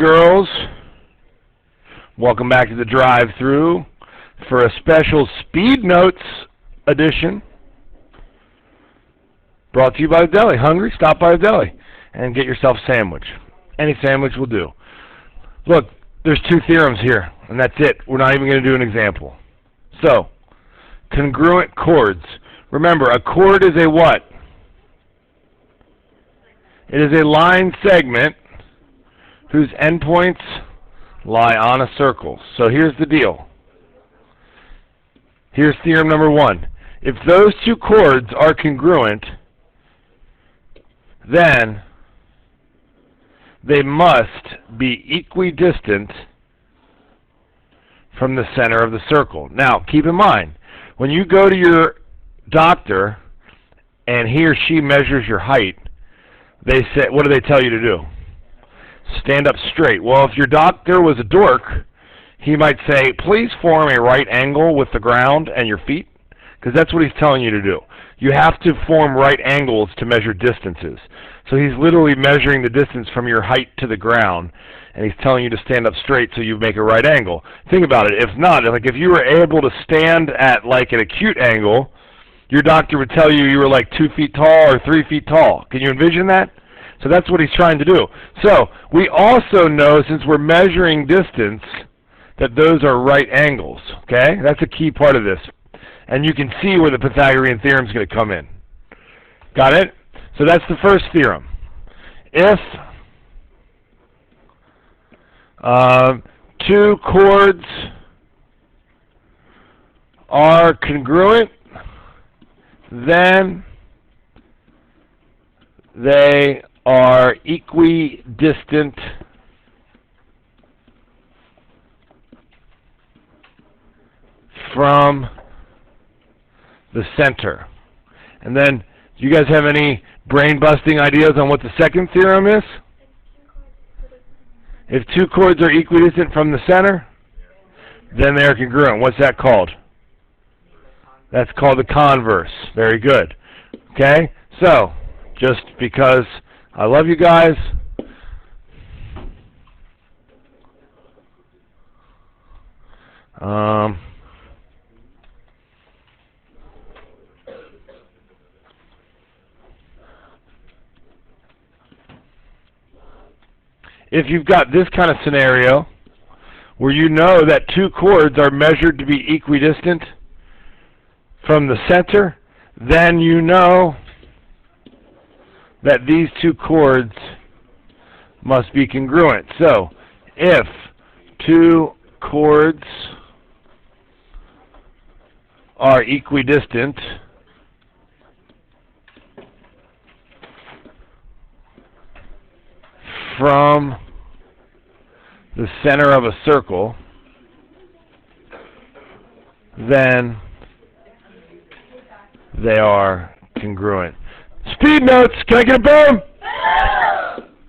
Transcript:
Girls, welcome back to the drive-thru for a special Speed Notes edition brought to you by the deli. Hungry? Stop by the deli and get yourself a sandwich. Any sandwich will do. Look, there's two theorems here, and that's it. We're not even going to do an example. So, congruent chords. Remember, a chord is a what? It is a line segment whose endpoints lie on a circle. So here's the deal. Here's theorem number one. If those two chords are congruent, then they must be equidistant from the center of the circle. Now, keep in mind, when you go to your doctor and he or she measures your height, they say, what do they tell you to do? Stand up straight. Well, if your doctor was a dork, he might say, please form a right angle with the ground and your feet, because that's what he's telling you to do. You have to form right angles to measure distances. So he's literally measuring the distance from your height to the ground, and he's telling you to stand up straight so you make a right angle. Think about it. If not, like if you were able to stand at like an acute angle, your doctor would tell you were like 2 feet tall or 3 feet tall. Can you envision that? So that's what he's trying to do. So we also know, since we're measuring distance, that those are right angles. Okay? That's a key part of this. And you can see where the Pythagorean theorem is going to come in. Got it? So that's the first theorem. If two chords are congruent, then they are equidistant from the center. And then, do you guys have any brain-busting ideas on what the second theorem is? If two chords are equidistant from the center, then they are congruent. What's that called? That's called the converse. Very good. Okay? So, just because I love you guys, if you've got this kind of scenario where you know that two chords are measured to be equidistant from the center, then you know that these two chords must be congruent. So, if two chords are equidistant from the center of a circle, then they are congruent. Speed Notes, can I get a boom?